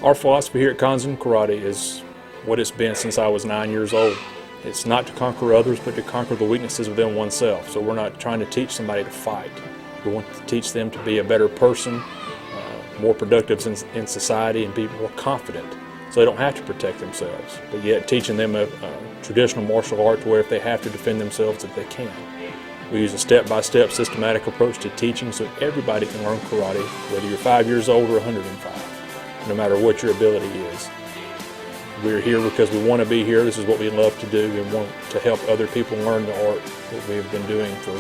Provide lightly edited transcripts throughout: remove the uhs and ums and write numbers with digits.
Our philosophy here at Kanzen Karate is what it's been since I was 9 years old. It's not to conquer others, but to conquer the weaknesses within oneself. So we're not trying to teach somebody to fight. We want to teach them to be a better person, more productive in society, and be more confident, so they don't have to protect themselves. But yet teaching them a traditional martial art to where if they have to defend themselves, that they can. We use a step-by-step systematic approach to teaching so everybody can learn karate, whether you're 5 years old or 105, no matter what your ability is. We're here because we want to be here. This is what we love to do. We want to help other people learn the art that we've been doing for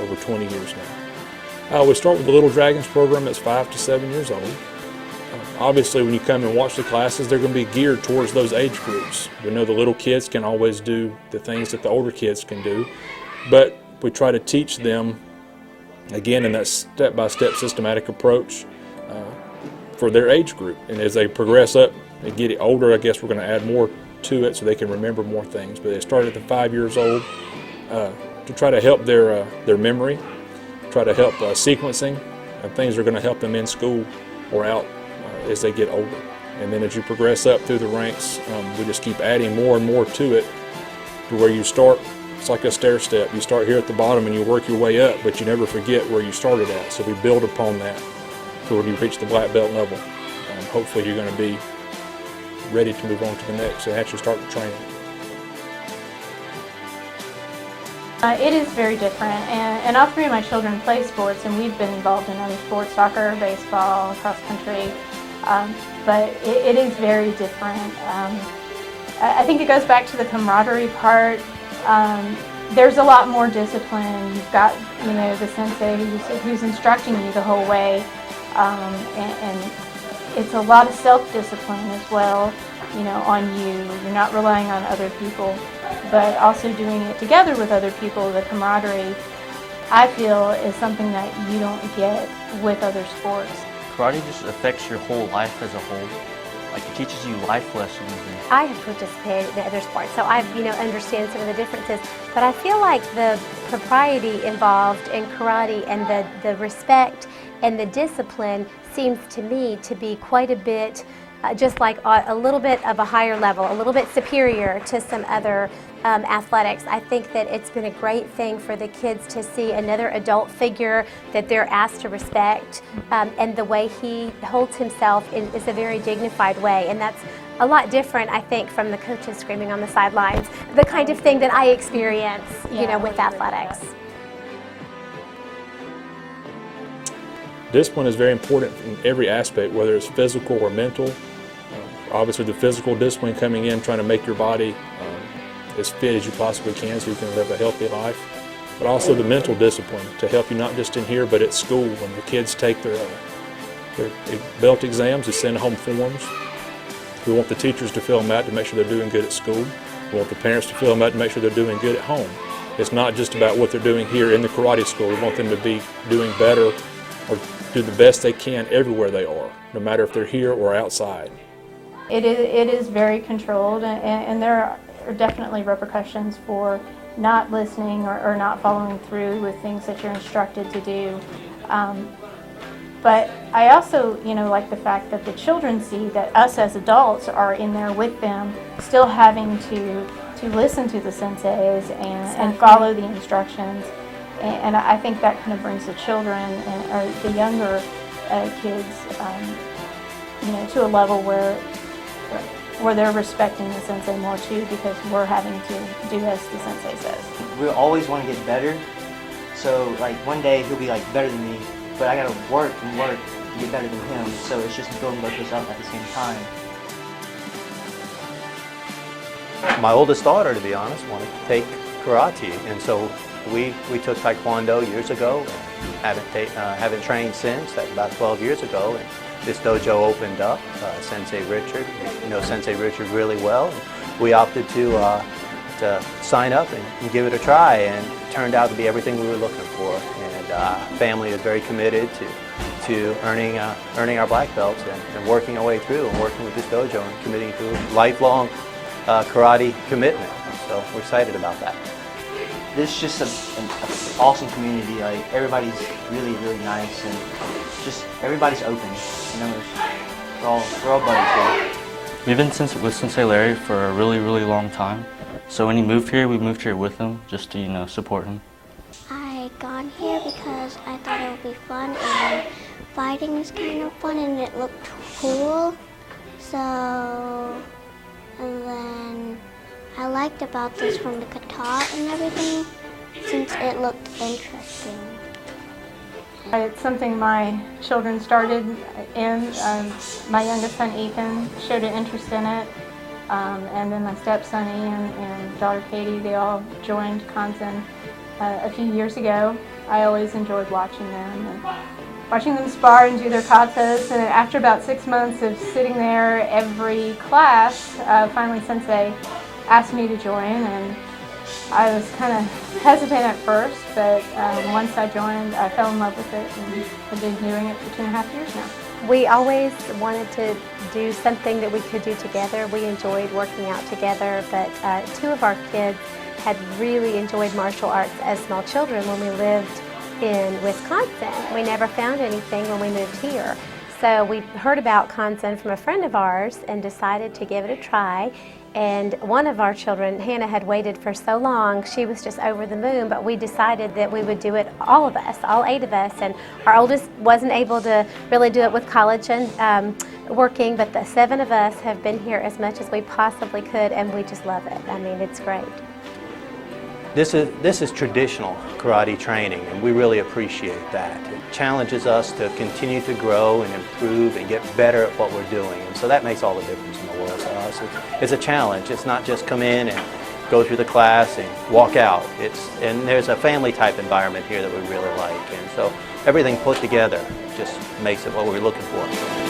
over 20 years now. We start with the Little Dragons program that's 5 to 7 years old. Obviously, when you come and watch the classes, they're going to be geared towards those age groups. We know the little kids can always do the things that the older kids can do, but we try to teach them, again, in that step-by-step systematic approach for their age group. And as they progress up and get older, I guess we're going to add more to it so they can remember more things. But they start at the 5 years old to try to help their memory, try to help sequencing, and things that are going to help them in school or out as they get older. And then as you progress up through the ranks, we just keep adding more and more to it to where you start. It's like a stair step. You start here at the bottom and you work your way up, but you never forget where you started at. So we build upon that to when you reach the black belt level. Hopefully you're going to be ready to move on to the next and actually start the training. It is very different, and all three of my children play sports, and we've been involved in other sports, soccer, baseball, cross country, but it is very different. I think it goes back to the camaraderie part. There's a lot more discipline. You've got, the sensei who's instructing you the whole way, and it's a lot of self-discipline as well, on you. You're not relying on other people, but also doing it together with other people. The camaraderie, I feel, is something that you don't get with other sports. Karate just affects your whole life as a whole. Like, it teaches you life lessons. I have participated in other sports, so I, understand some of the differences. But I feel like the propriety involved in karate and the respect and the discipline seems to me to be quite a bit, just like a little bit of a higher level, a little bit superior to some other athletics. I think that it's been a great thing for the kids to see another adult figure that they're asked to respect, and the way he holds himself is a very dignified way, and that's a lot different, I think, from the coaches screaming on the sidelines, the kind of thing that I experience, with athletics. Discipline is very important in every aspect, whether it's physical or mental. Obviously the physical discipline coming in, trying to make your body as fit as you possibly can so you can live a healthy life. But also the mental discipline to help you not just in here but at school. When the kids take their belt exams, they send home forms. We want the teachers to fill them out to make sure they're doing good at school. We want the parents to fill them out to make sure they're doing good at home. It's not just about what they're doing here in the karate school. We want them to be doing better or do the best they can everywhere they are, no matter if they're here or outside. It is very controlled, and there are definitely repercussions for not listening or not following through with things that you're instructed to do. But I also, like the fact that the children see that us as adults are in there with them, still having to listen to the senseis and follow the instructions. And I think that kind of brings the children or the younger kids, to a level where they're respecting the sensei more too, because we're having to do as the sensei says. We always want to get better. So like one day he'll be like better than me, but I gotta work and work to get better than him. So it's just building both of us up at the same time. My oldest daughter, to be honest, wanted to take karate, and so we took Taekwondo years ago. Haven't trained since. That's about 12 years ago. And this dojo opened up. Sensei Richard, Sensei Richard really well. We opted to sign up and give it a try, and it turned out to be everything we were looking for. And family is very committed to earning our black belts and working our way through and working with this dojo and committing to lifelong karate commitment. So we're excited about that. This is just an awesome community. Like, everybody's really, really nice, and just everybody's open. We're all buddies here. We've been with Sensei Larry for a really, really long time. So when he moved here, we moved here with him just to, support him. I got here because I thought it would be fun, and fighting is kind of fun and it looked cool. So, and then I liked about this from the kata and everything since it looked interesting. It's something my children started in. My youngest son Ethan showed an interest in it, and then my stepson Ian and daughter Katie, they all joined Kanzen a few years ago. I always enjoyed watching them and watching them spar and do their katas, and after about 6 months of sitting there every class, finally Sensei asked me to join, and I was kind of hesitant at first, but once I joined, I fell in love with it, and I've been doing it for 2.5 years now. We always wanted to do something that we could do together. We enjoyed working out together, but 2 of our kids had really enjoyed martial arts as small children when we lived in Wisconsin. We never found anything when we moved here. So we heard about Kanzen from a friend of ours and decided to give it a try. And one of our children, Hannah, had waited for so long. She was just over the moon, but we decided that we would do it, all of us, all 8 of us. And our oldest wasn't able to really do it with college and working, but the 7 of us have been here as much as we possibly could, and we just love it. I mean, it's great. This is traditional karate training, and we really appreciate that. It challenges us to continue to grow and improve and get better at what we're doing, and so that makes all the difference in the world to us. It's a challenge. It's not just come in and go through the class and walk out. And there's a family type environment here that we really like, and so everything put together just makes it what we're looking for.